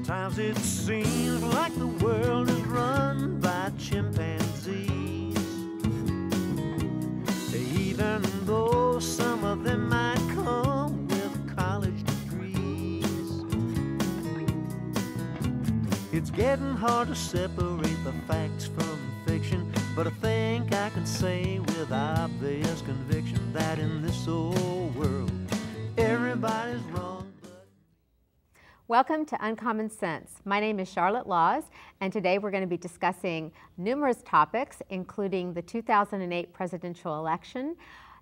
Sometimes it seems like the world is run by chimpanzees, even though some of them might come with college degrees. It's getting hard to separate the facts from fiction, but I think I can say with obvious conviction that in this old world, everybody's wrong. Welcome to Uncommon Sense. My name is Charlotte Laws, and today we're going to be discussing numerous topics, including the 2008 presidential election,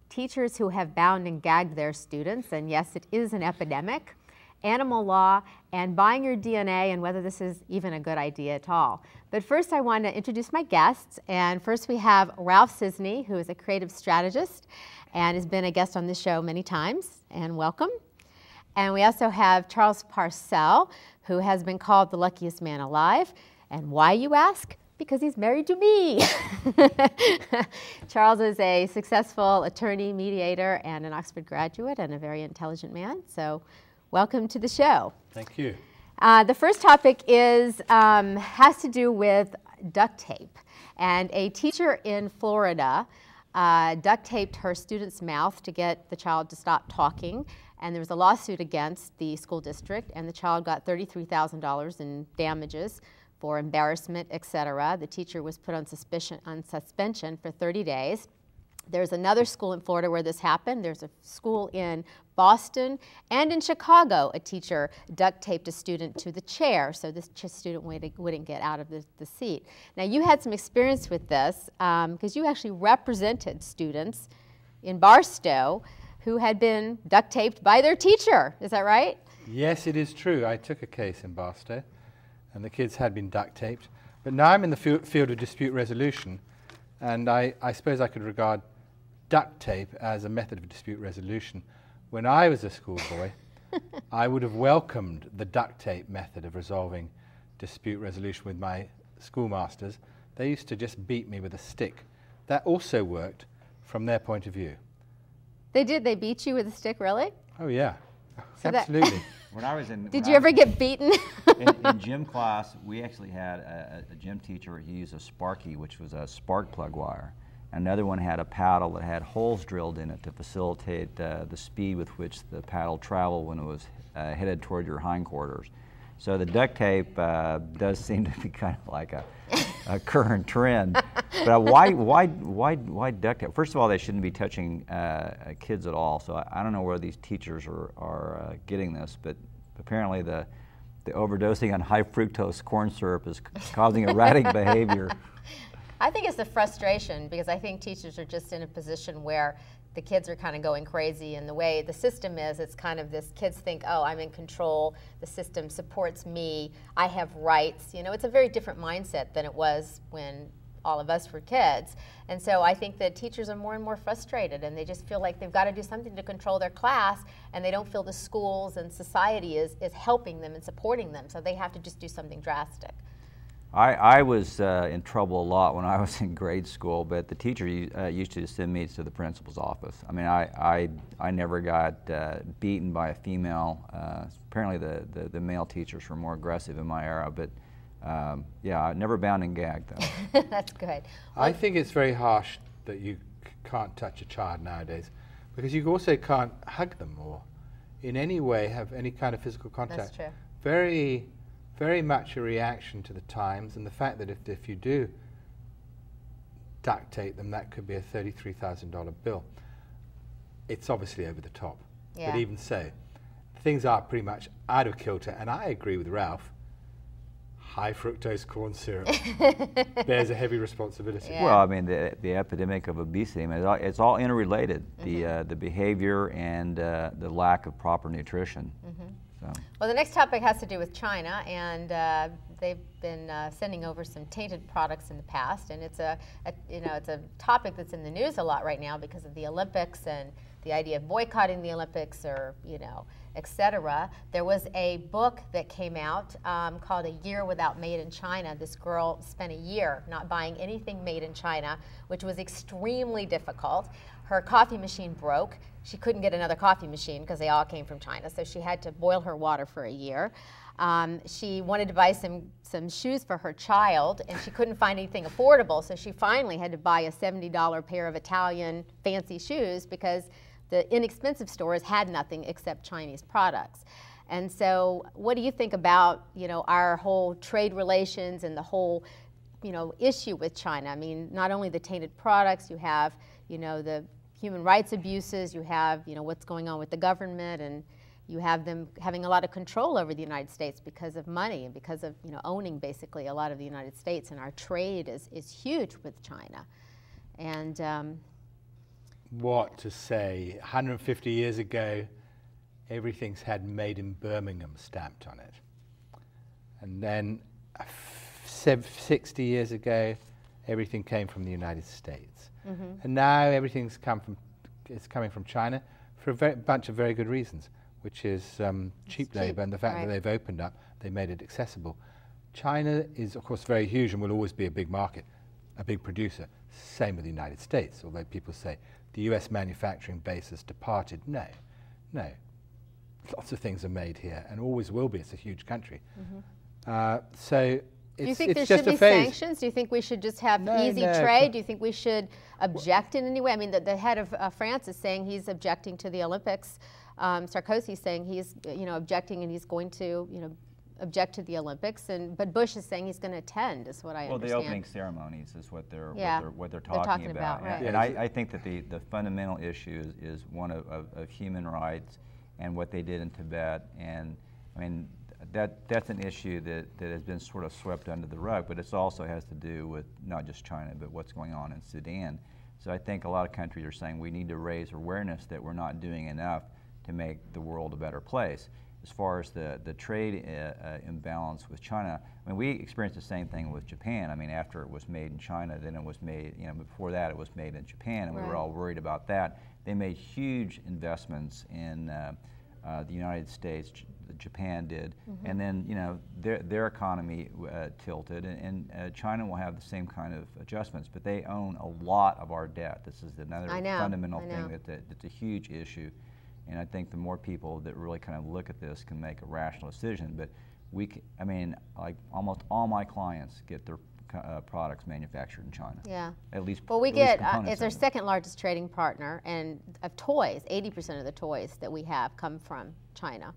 teachers who have bound and gagged their students, and yes, it is an epidemic, animal law, and buying your DNA and whether this is even a good idea at all. But first I want to introduce my guests, and first we have Ralph Cissne, who is a creative strategist and has been a guest on this show many times, and welcome. And we also have Charles Parselle, who has been called the luckiest man alive. And why, you ask? Because he's married to me. Charles is a successful attorney, mediator, and an Oxford graduate, and a very intelligent man. So welcome to the show. Thank you. The first topic is has to do with duct tape. And a teacher in Florida duct taped her student's mouth to get the child to stop talking. And there was a lawsuit against the school district, and the child got $33,000 in damages for embarrassment, etc. The teacher was put on suspension for 30 days. There's another school in Florida where this happened. There's a school in Boston and in Chicago. A teacher duct taped a student to the chair so this student wouldn't get out of the seat. Now, you had some experience with this because you actually represented students in Barstow who had been duct taped by their teacher. Is that right? Yes, it is true. I took a case in Barstow, and the kids had been duct taped. But now I'm in the field of dispute resolution, and I suppose I could regard duct tape as a method of dispute resolution. When I was a schoolboy, I would have welcomed the duct tape method of resolving dispute resolution with my schoolmasters. They used to just beat me with a stick. That also worked from their point of view. They did? They beat you with a stick, really? Oh, yeah. So absolutely. When I was in, did you ever get beaten? in gym class, we actually had a gym teacher. He used a Sparky, which was a spark plug wire. Another one had a paddle that had holes drilled in it to facilitate the speed with which the paddle traveled when it was headed toward your hindquarters. So the duct tape does seem to be kind of like a current trend. But why duct tape? First of all, they shouldn't be touching kids at all. So I don't know where these teachers are getting this, but apparently the overdosing on high fructose corn syrup is causing erratic behavior. I think it's the frustration, because I think teachers are just in a position where the kids are kind of going crazy, and the way the system is, it's kind of this, kids think, oh, I'm in control, the system supports me, I have rights. You know, it's a very different mindset than it was when all of us were kids. And so I think that teachers are more and more frustrated, and they just feel like they've got to do something to control their class, and they don't feel the schools and society is helping them and supporting them, so they have to just do something drastic. I was in trouble a lot when I was in grade school, but the teacher used to send me to the principal's office. I mean, I never got beaten by a female. Apparently the male teachers were more aggressive in my era, but yeah, never bound and gagged though. That's good. I think it's very harsh that you can't touch a child nowadays, because you also can't hug them or in any way have any kind of physical contact. That's true. Very much a reaction to the times, and the fact that if you do duct tape them, that could be a $33,000 bill. It's obviously over the top. Yeah. But even so, things are pretty much out of kilter, and I agree with Ralph. High fructose corn syrup bears a heavy responsibility. Yeah. Well, I mean, the epidemic of obesity, I mean, it's all interrelated. The behavior and the lack of proper nutrition. So. Well, the next topic has to do with China, and they've been sending over some tainted products in the past, and it's a topic that's in the news a lot right now because of the Olympics and the idea of boycotting the Olympics, or etc. There was a book that came out called A Year Without Made in China. This girl spent a year not buying anything made in China, which was extremely difficult. Her coffee machine broke. She couldn't get another coffee machine because they all came from China, so she had to boil her water for a year. She wanted to buy some shoes for her child, and she couldn't find anything affordable, so she finally had to buy a $70 pair of Italian fancy shoes because the inexpensive stores had nothing except Chinese products. And so what do you think about, our whole trade relations and the whole, issue with China? I mean, not only the tainted products, you have, the human rights abuses, you have, what's going on with the government, and you have them having a lot of control over the United States because of money and because of, owning basically a lot of the United States, and our trade is huge with China. And what to say, 150 years ago, everything's had "Made in Birmingham" stamped on it. And then 60 years ago, everything came from the United States. And now everything's coming from China for a bunch of very good reasons, which is cheap labor and the fact that they've opened up, they made it accessible. China is, of course, very huge and will always be a big market, a big producer. Same with the United States, although people say the US manufacturing base has departed. No. Lots of things are made here and always will be. It's a huge country. So do you think there should be sanctions? Do you think we should just have easy trade? Do you think we should object in any way? I mean, the head of France is saying he's objecting to the Olympics. Sarkozy is saying he's objecting, and he's going to object to the Olympics. But Bush is saying he's going to attend, is what I understand. Well, the opening ceremonies is what they're talking about. Right. And I think that the fundamental issue is one of human rights and what they did in Tibet. And I mean, that's an issue that has been sort of swept under the rug, but it also has to do with not just China, but what's going on in Sudan. So I think a lot of countries are saying we need to raise awareness that we're not doing enough to make the world a better place. As far as the trade imbalance with China, I mean, we experienced the same thing with Japan. I mean, after it was made in China, then it was made, before that it was made in Japan, and we were all worried about that. They made huge investments in the United States, Japan did, and then their economy tilted, and China will have the same kind of adjustments, but they own a lot of our debt. This is another fundamental thing that's a huge issue. And I think the more people that really kind of look at this can make a rational decision. But I mean, like almost all my clients get their products manufactured in China. Yeah. At least. Well, it's our second largest trading partner, and of toys, 80% of the toys that we have come from China.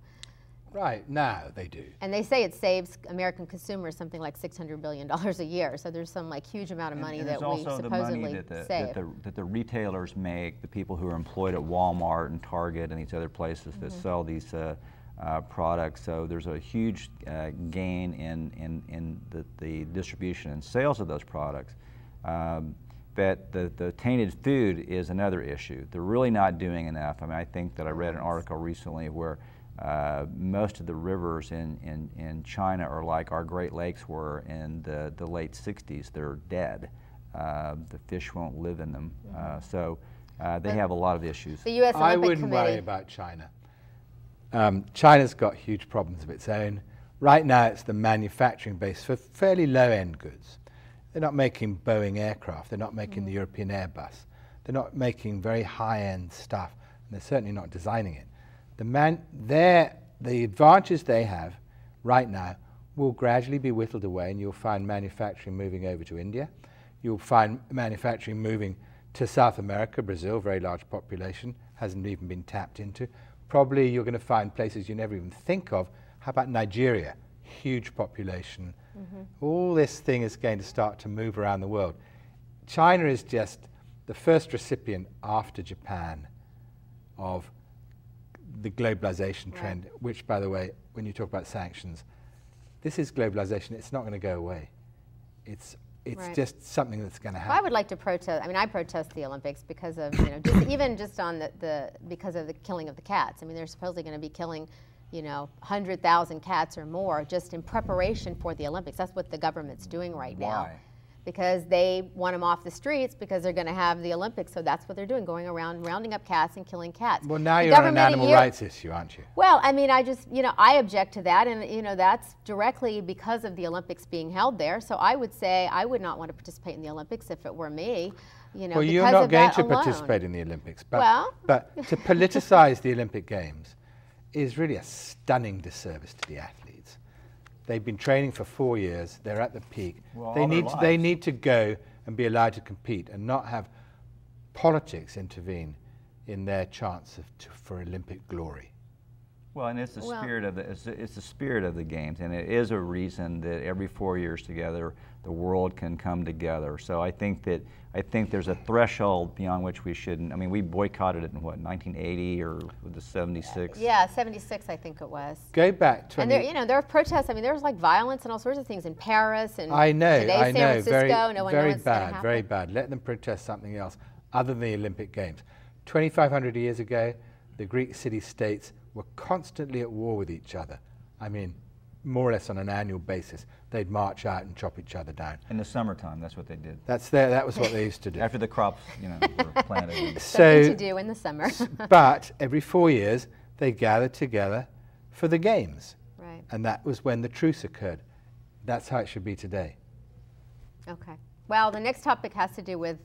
Right, now they do. And they say it saves American consumers something like $600 billion a year. So there's some huge amount of money that we supposedly save. That the retailers make, the people who are employed at Walmart and Target and these other places that sell these products. So there's a huge gain in the distribution and sales of those products. But the tainted food is another issue. They're really not doing enough. I mean, I think that I read an article recently where most of the rivers in China are like our Great Lakes were in the late 60s. They're dead. The fish won't live in them. So they have a lot of issues. The U.S. Olympic I wouldn't worry about China. China's got huge problems of its own. Right now it's the manufacturing base for fairly low-end goods. They're not making Boeing aircraft. They're not making the European Airbus. They're not making very high-end stuff, and they're certainly not designing it. The advantages they have right now will gradually be whittled away, and you'll find manufacturing moving over to India. You'll find manufacturing moving to South America, Brazil, very large population, hasn't even been tapped into. Probably you're going to find places you never even think of. How about Nigeria? Huge population. All this thing is going to start to move around the world. China is just the first recipient after Japan of the globalization trend, which, by the way, when you talk about sanctions, this is globalization. It's not going to go away. It's just something that's going to happen. Well, I would like to protest. I mean, I protest the Olympics because of just on because of the killing of the cats. I mean, they're supposedly going to be killing 100,000 cats or more just in preparation for the Olympics. That's what the government's doing right now. Why? Because they want them off the streets because they're going to have the Olympics. So that's what they're doing, going around rounding up cats and killing cats. Well, now you're on an animal rights issue, aren't you? Well, I mean, I just, I object to that. And, that's directly because of the Olympics being held there. So I would say I would not want to participate in the Olympics if it were me. Well, you're not going to participate in the Olympics. But to politicize the Olympic Games is really a stunning disservice to the athletes. They've been training for 4 years. They're at the peak. Well, They need to go and be allowed to compete and not have politics intervene in their chance for Olympic glory. Well, and it's the spirit of it's the spirit of the games, and it is a reason that every 4 years together the world can come together. So I think there's a threshold beyond which we shouldn't. I mean, we boycotted it in what, 1980 or with the 76? Yeah, 76 I think it was. Go back to And there, there are protests. I mean, there's like violence and all sorts of things in Paris and I know, San Francisco. very, No one knows very what's gonna bad, happen. very bad. Let them protest something else other than the Olympic Games. 2,500 years ago, the Greek city-states were constantly at war with each other. I mean, more or less on an annual basis. They'd march out and chop each other down. In the summertime, that's what they did. That was what they used to do. After the crops, were planted. Something to do in the summer. But every 4 years, they gathered together for the games. Right. And that was when the truce occurred. That's how it should be today. Okay. Well, the next topic has to do with,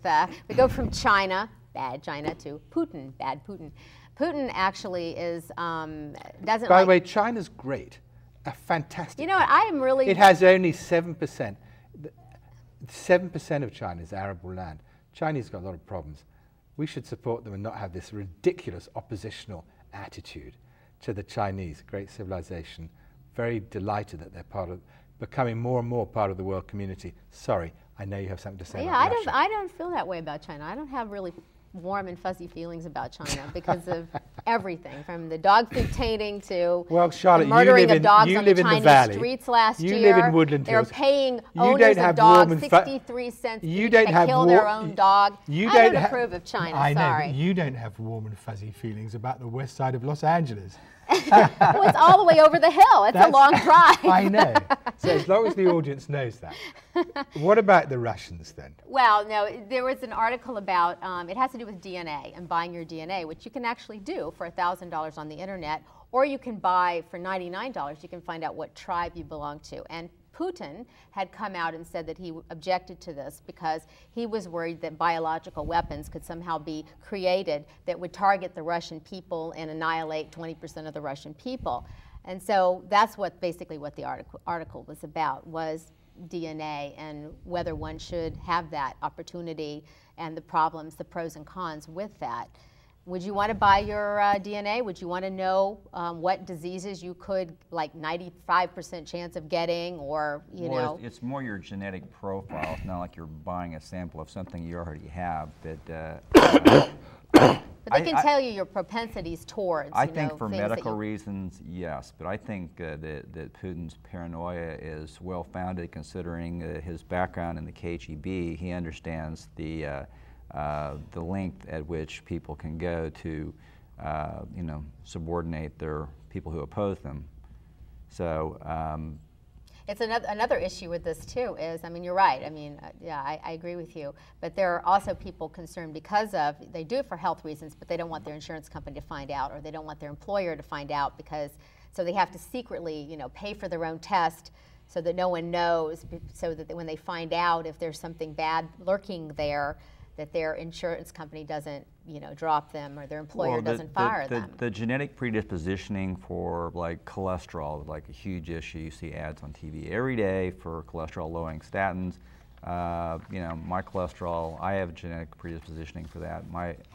we go from China, bad China, to Putin, bad Putin. Putin actually is, doesn't By the way, China's great. A fantastic. You know what, I am really... It has only 7%. 7% of China is arable land. China's got a lot of problems. We should support them and not have this ridiculous oppositional attitude to the Chinese, great civilization. Very delighted that they're becoming more and more part of the world community. Sorry, I know you have something to say about Russia. I don't feel that way about China. I don't have really warm and fuzzy feelings about China because of everything, from the dog food tainting to Charlotte, the murdering of dogs on the in Chinese the valley. streets last year. You live in Woodland They were Hills. paying owners of dogs 63 cents each to kill their own dog. I don't approve of China, I know, sorry. but you don't have warm and fuzzy feelings about the west side of Los Angeles. Well, it's all the way over the hill. It's a long drive. I know. So as long as the audience knows that. What about the Russians then? Well, no, there was an article about, it has to do with DNA and buying your DNA, which you can actually do for $1,000 on the internet, or you can buy for $99. You can find out what tribe you belong to. And Putin had come out and said that he objected to this because he was worried that biological weapons could somehow be created that would target the Russian people and annihilate 20% of the Russian people. And so that's basically what the article was about, was DNA and whether one should have that opportunity and the problems, the pros and cons with that. Would you want to buy your DNA? Would you want to know what diseases you could, like 95% chance of getting, or, you know? It's more your genetic profile. It's not like you're buying a sample of something you already have. But they can tell you your propensities towards, I think for medical reasons, yes. But I think that Putin's paranoia is well-founded, considering his background in the KGB. He understands the length at which people can go to, subordinate their people who oppose them. So it's another issue with this too. Is, I mean, you're right. I mean, yeah, I agree with you. But there are also people concerned because of, they do it for health reasons, but they don't want their insurance company to find out, or they don't want their employer to find out, because so they have to secretly, pay for their own test so that no one knows, so that when they find out if there's something bad lurking there, that their insurance company doesn't, drop them, or their employer doesn't fire them. The genetic predispositioning for like cholesterol is like a huge issue. You see ads on TV every day for cholesterol-lowering statins. My cholesterol, I have genetic predispositioning for that.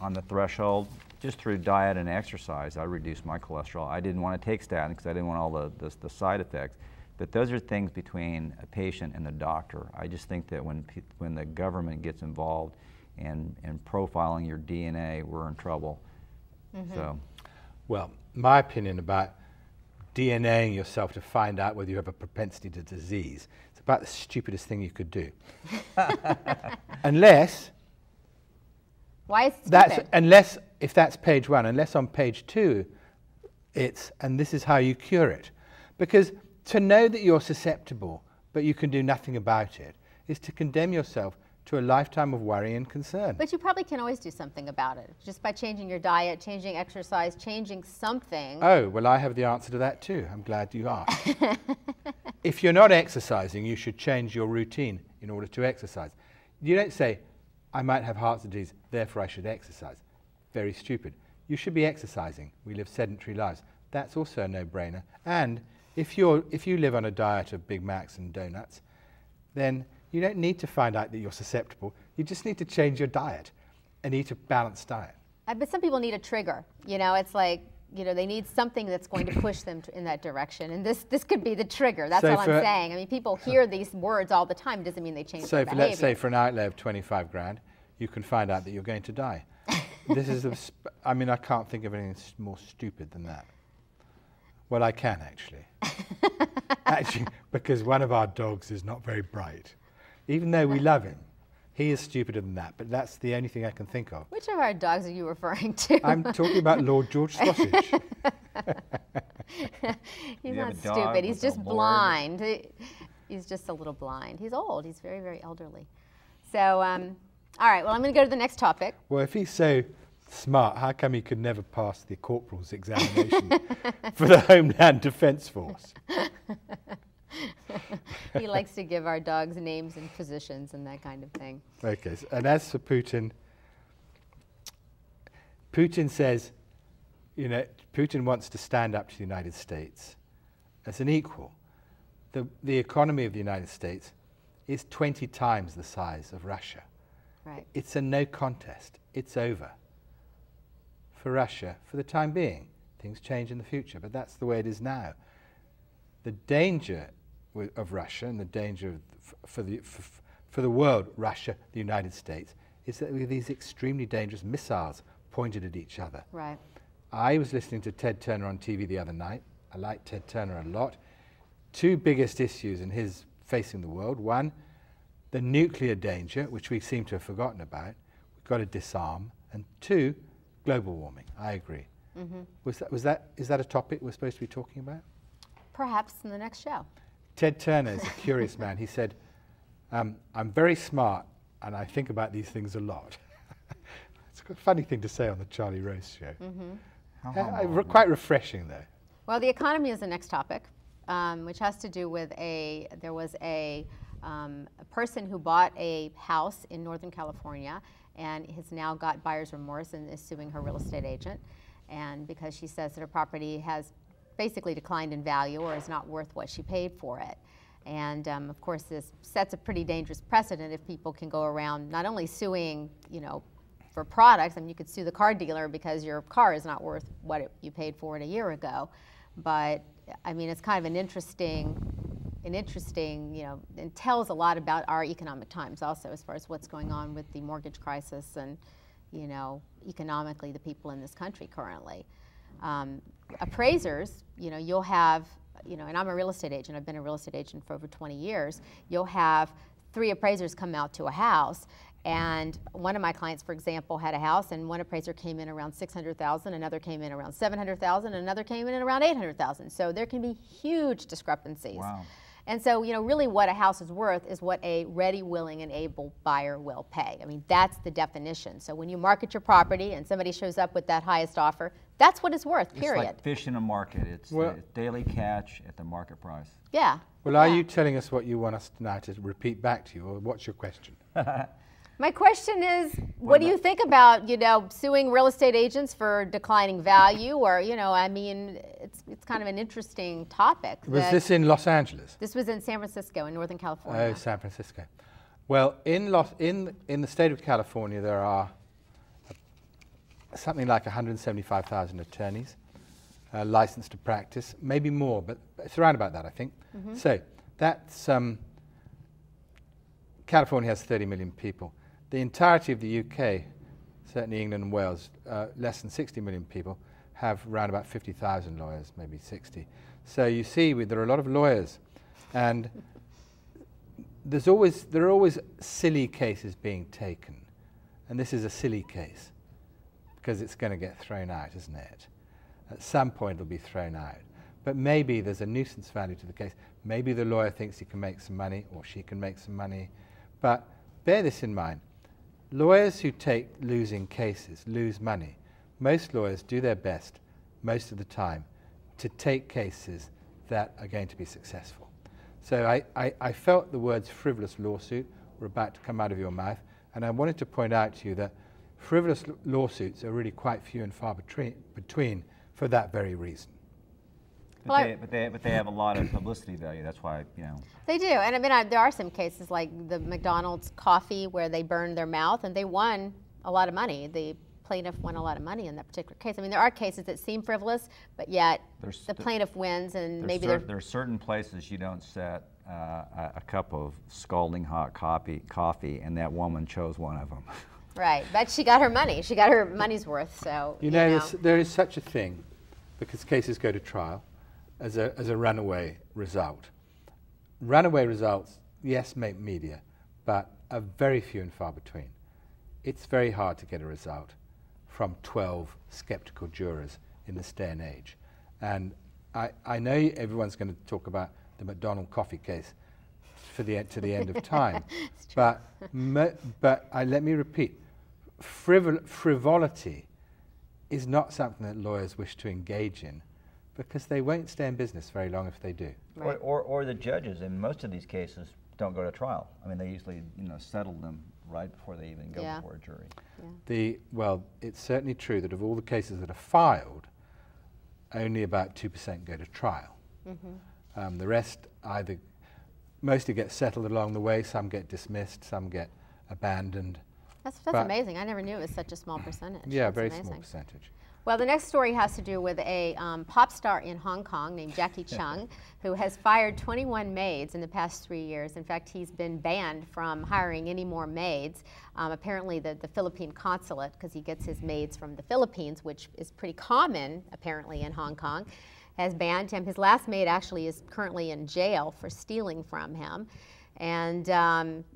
On the threshold, just through diet and exercise, I reduced my cholesterol. I didn't want to take statins because I didn't want all the side effects. But those are things between a patient and the doctor. I just think that when the government gets involved and profiling your DNA, we're in trouble. Mm-hmm. So, well, my opinion about DNAing yourself to find out whether you have a propensity to disease, it's about the stupidest thing you could do. Unless, why is it stupid? If that's page 1, unless on page 2 it's, and this is how you cure it. Because to know that you're susceptible but you can do nothing about it is to condemn yourself to a lifetime of worry and concern. But you probably can always do something about it, just by changing your diet, changing exercise, changing something. Oh, well, I have the answer to that too. I'm glad you asked. If you're not exercising, you should change your routine in order to exercise. You don't say, I might have heart disease, therefore I should exercise. Very stupid. You should be exercising. We live sedentary lives. That's also a no-brainer. And If you live on a diet of Big Macs and donuts, then you don't need to find out that you're susceptible. You just need to change your diet and eat a balanced diet. But some people need a trigger. You know, it's like, you know, they need something that's going to push them in that direction. And this could be the trigger. That's all I'm saying. I mean, people hear these words all the time. It doesn't mean they change their behavior. So let's say for an outlay of 25 grand, you can find out that you're going to die. This is, I mean, I can't think of anything more stupid than that. Well, I can actually. Actually, because one of our dogs is not very bright. Even though we love him, he is stupider than that, but that's the only thing I can think of. Which of our dogs are you referring to? I'm talking about Lord George Sausage. He's not stupid, he's just blind. He's just a little blind. He's old, he's very, very elderly. So, all right, well, I'm going to go to the next topic. Well, if he's so smart, how come he could never pass the corporal's examination for the Homeland Defence Force? He likes to give our dogs names and positions and that kind of thing. Okay, so, and as for Putin, Putin says, you know, Putin wants to stand up to the United States as an equal. The economy of the United States is 20 times the size of Russia. Right. It's a no contest. It's over for Russia for the time being. Things change in the future, but that's the way it is now. The danger of Russia and the danger for the world, Russia, the United States, is that we have these extremely dangerous missiles pointed at each other. Right. I was listening to Ted Turner on TV the other night. I like Ted Turner a lot. Two biggest issues in his facing the world. One, the nuclear danger, which we seem to have forgotten about. We've got to disarm. And two, global warming. I agree. Mm-hmm. Is that a topic we're supposed to be talking about? Perhaps in the next show. Ted Turner is a curious man. He said, I'm very smart and I think about these things a lot. It's a funny thing to say on the Charlie Rose show. Mm-hmm. Quite refreshing though. Well, the economy is the next topic, which has to do with there was a person who bought a house in Northern California and has now got buyer's remorse and is suing her real estate agent. And because she says that her property has basically declined in value or is not worth what she paid for it. And of course, this sets a pretty dangerous precedent if people can go around not only suing, you know, for products. I mean, you could sue the car dealer because your car is not worth what you paid for it a year ago. But I mean, it's kind of an interesting, you know, and tells a lot about our economic times also, as far as what's going on with the mortgage crisis and, you know, economically the people in this country currently. Appraisers, you know, you'll have, you know, and I'm a real estate agent. I've been a real estate agent for over 20 years. You'll have 3 appraisers come out to a house. And one of my clients, for example, had a house, and one appraiser came in around $600,000, another came in around $700,000, and another came in around $800,000. So there can be huge discrepancies. Wow. And so, you know, really what a house is worth is what a ready, willing, and able buyer will pay. I mean, that's the definition. So when you market your property and somebody shows up with that highest offer, that's what it's worth, period. It's like fish in a market. It's the daily catch at the market price. Yeah. Well, are you telling us what you want us now to repeat back to you, or what's your question? My question is, what do you think about, you know, suing real estate agents for declining value, or, you know, I mean, it's kind of an interesting topic. Was this in Los Angeles? This was in San Francisco, in Northern California. Oh, San Francisco. Well, in the state of California, there are something like 175,000 attorneys licensed to practice, maybe more, but it's around about that, I think. Mm-hmm. So that's California has 30 million people. The entirety of the UK, certainly England and Wales, less than 60 million people, have around about 50,000 lawyers, maybe 60. So you see, there are a lot of lawyers, and there are always silly cases being taken, and this is a silly case because it's going to get thrown out, isn't it? At some point it'll be thrown out. But maybe there's a nuisance value to the case. Maybe the lawyer thinks he can make some money, or she can make some money. But bear this in mind. Lawyers who take losing cases lose money. Most lawyers do their best, most of the time, to take cases that are going to be successful. So I felt the words frivolous lawsuit were about to come out of your mouth, and I wanted to point out to you that frivolous lawsuits are really quite few and far between for that very reason. But they have a lot of publicity value. That's why, you know. They do, and I mean, there are some cases like the McDonald's coffee where they burned their mouth and they won a lot of money. The plaintiff won a lot of money in that particular case. I mean, there are cases that seem frivolous, but yet the plaintiff wins, and maybe there are certain places you don't set a cup of scalding hot coffee, and that woman chose one of them. Right, but she got her money. She got her money's worth. So you know. There is such a thing, because cases go to trial, as a runaway result. Runaway results, yes, make media, but are very few and far between. It's very hard to get a result from 12 skeptical jurors in this day and age. And I know everyone's going to talk about the McDonald coffee case to the end of time, but let me repeat, frivolity is not something that lawyers wish to engage in, because they won't stay in business very long if they do. Right. Or the judges in most of these cases don't go to trial. I mean, they usually settle them right before they even go before a jury. Yeah. Well, it's certainly true that of all the cases that are filed, only about 2% go to trial. Mm-hmm. The rest mostly get settled along the way. Some get dismissed, some get abandoned. That's amazing. I never knew it was such a small percentage. Yeah, That's very amazing. small percentage. Well, the next story has to do with a pop star in Hong Kong named Jackie Chung, who has fired 21 maids in the past 3 years. In fact, he's been banned from hiring any more maids. Apparently, the Philippine consulate, because he gets his maids from the Philippines, which is pretty common, apparently, in Hong Kong, has banned him. His last maid actually is currently in jail for stealing from him. And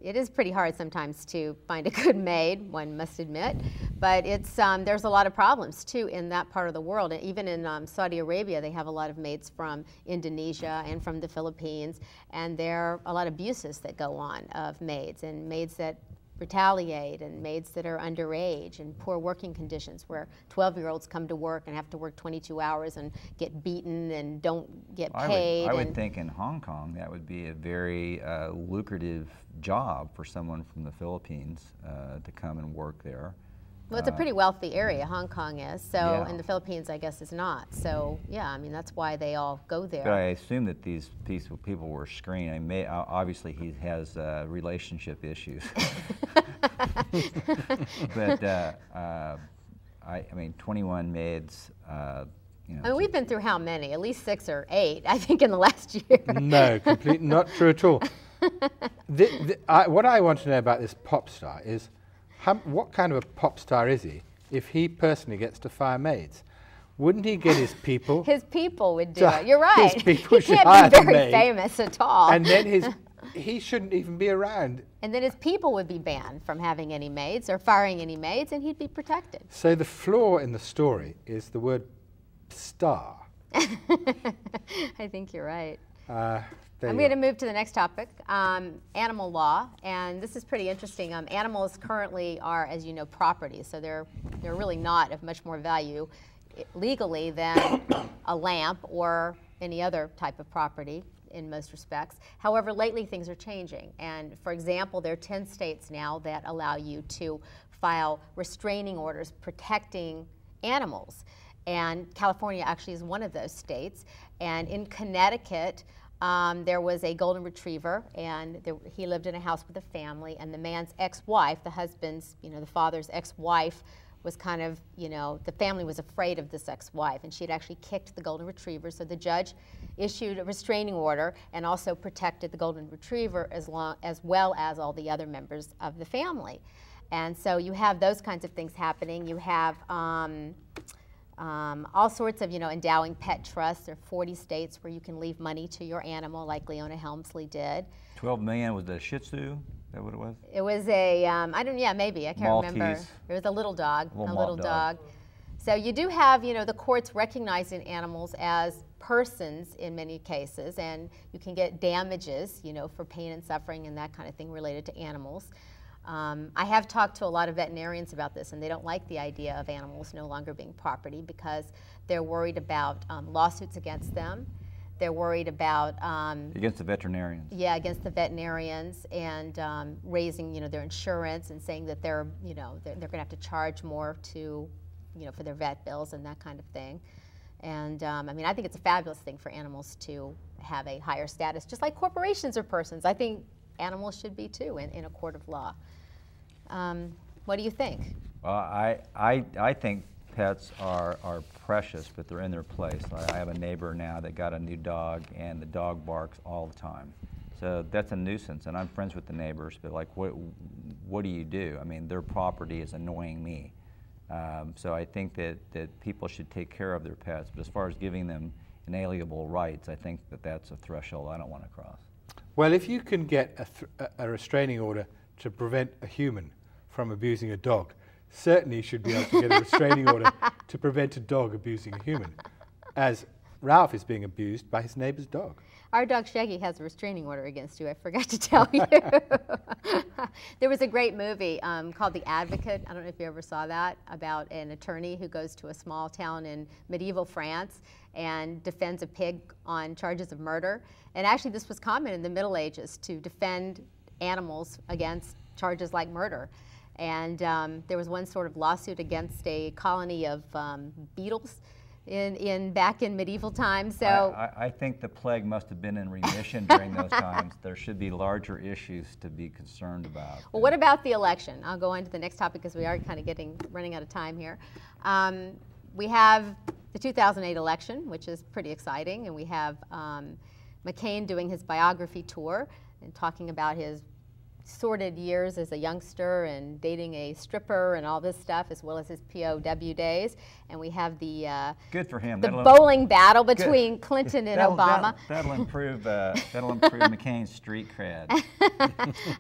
it is pretty hard sometimes to find a good maid, one must admit. But it's there's a lot of problems, too, in that part of the world. And even in Saudi Arabia, they have a lot of maids from Indonesia and from the Philippines. And there are a lot of abuses that go on of maids, and maids that retaliate, and maids that are underage, and poor working conditions where 12-year-olds come to work and have to work 22 hours and get beaten and don't get paid. I would think in Hong Kong that would be a very lucrative job for someone from the Philippines to come and work there. Well, it's a pretty wealthy area, Hong Kong is, so, and the Philippines, I guess, is not. So, yeah, I mean, that's why they all go there. But I assume that these people were screened. I mean, obviously, he has relationship issues. But, I mean, 21 maids, I mean, we've been through how many? At least 6 or 8, I think, in the last year. No, not true at all. What I want to know about this pop star is, what kind of a pop star is he if he personally gets to fire maids? Wouldn't he get his people? His people would do it. You're right. His people he can't be very famous at all. And then he shouldn't even be around. And then his people would be banned from having any maids or firing any maids, and he'd be protected. So the flaw in the story is the word star. I think you're right. I'm going to move to the next topic, animal law, and this is pretty interesting. Animals currently are, as you know, property, so they're really not of much more value legally than a lamp or any other type of property in most respects. However, lately things are changing, and for example, there are 10 states now that allow you to file restraining orders protecting animals, and California actually is one of those states, and in Connecticut, there was a golden retriever, and he lived in a house with a family, and the man's ex-wife, the husband's, the father's ex-wife, was kind of, the family was afraid of this ex-wife, and she had actually kicked the golden retriever, so the judge issued a restraining order and also protected the golden retriever as well as all the other members of the family. And so you have those kinds of things happening. You have all sorts of, endowing pet trusts. There are 40 states where you can leave money to your animal, like Leona Helmsley did. 12 million was the Shih Tzu? Is that what it was? It was a, maybe, I can't Maltese. remember. It was a little dog, a little dog. So you do have, the courts recognizing animals as persons in many cases, and you can get damages, for pain and suffering and that kind of thing related to animals. I have talked to a lot of veterinarians about this, and they don't like the idea of animals no longer being property because they're worried about lawsuits against them. They're worried about against the veterinarians. Yeah, against the veterinarians, and raising their insurance and saying that they're going to have to charge more to for their vet bills and that kind of thing. And I mean, I think it's a fabulous thing for animals to have a higher status, just like corporations are persons. I think animals should be too in a court of law. What do you think? Well, I think pets are precious, but they're in their place. I have a neighbor now that got a new dog, and the dog barks all the time. So that's a nuisance, and I'm friends with the neighbors, but like, what do you do? I mean, their property is annoying me. So I think that people should take care of their pets, but as far as giving them inalienable rights, I think that that's a threshold I don't want to cross. Well, if you can get a restraining order to prevent a human from abusing a dog, certainly you should be able to get a restraining order to prevent a dog abusing a human, as Ralph is being abused by his neighbor's dog. Our dog Shaggy has a restraining order against you. I forgot to tell you. There was a great movie called The Advocate. I don't know if you ever saw that, about an attorney who goes to a small town in medieval France and defends a pig on charges of murder. And actually this was common in the Middle Ages to defend animals against charges like murder. And there was one sort of lawsuit against a colony of beetles back in medieval times. So I think the plague must have been in remission during those times. There should be larger issues to be concerned about. Well, what about the election? I'll go on to the next topic because we are kind of running out of time here. We have the 2008 election, which is pretty exciting, and we have McCain doing his biography tour and talking about his sordid years as a youngster and dating a stripper and all this stuff, as well as his POW days. And we have the good for him. The bowling battle between good. Clinton and Obama. That'll improve McCain's street cred.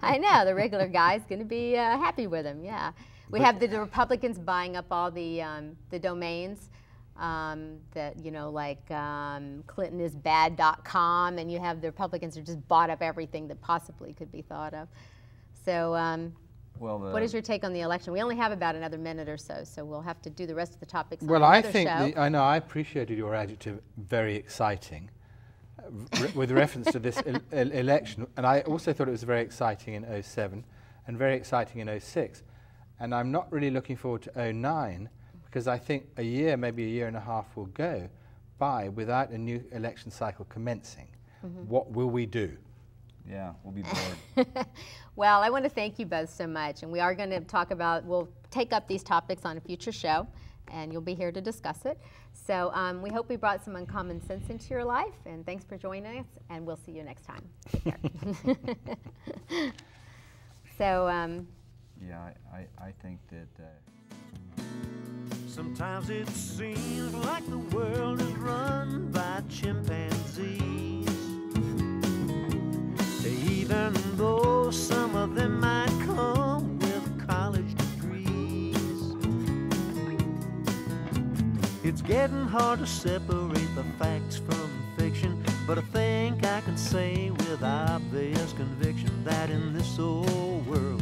I know, the regular guy's going to be happy with him. Yeah, we have the Republicans buying up all the domains. That, you know, like ClintonIsBad.com, and you have the Republicans who just bought up everything that possibly could be thought of. So what is your take on the election? We only have about another minute or so, so we'll have to do the rest of the topics on another show. I know, I appreciated your adjective, very exciting, with reference to this election, and I also thought it was very exciting in 07 and very exciting in 06. And I'm not really looking forward to 09, because I think a year, maybe a year and a half will go by without a new election cycle commencing. Mm-hmm. What will we do? Yeah, we'll be bored. Well, I want to thank you both so much, and we are going to we'll take up these topics on a future show, and you'll be here to discuss it. So we hope we brought some uncommon sense into your life, and thanks for joining us, and we'll see you next time. So, yeah, I think that... Sometimes it seems like the world is run by chimpanzees, even though some of them might come with college degrees. It's getting hard to separate the facts from fiction, but I think I can say with obvious conviction that in this old world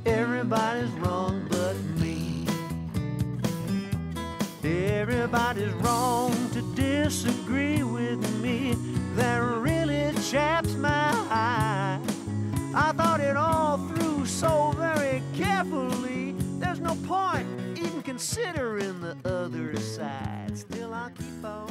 everybody's wrong but me. Everybody's wrong to disagree with me. That really chaps my eye. I thought it all through so very carefully. There's no point even considering the other side. Still I keep on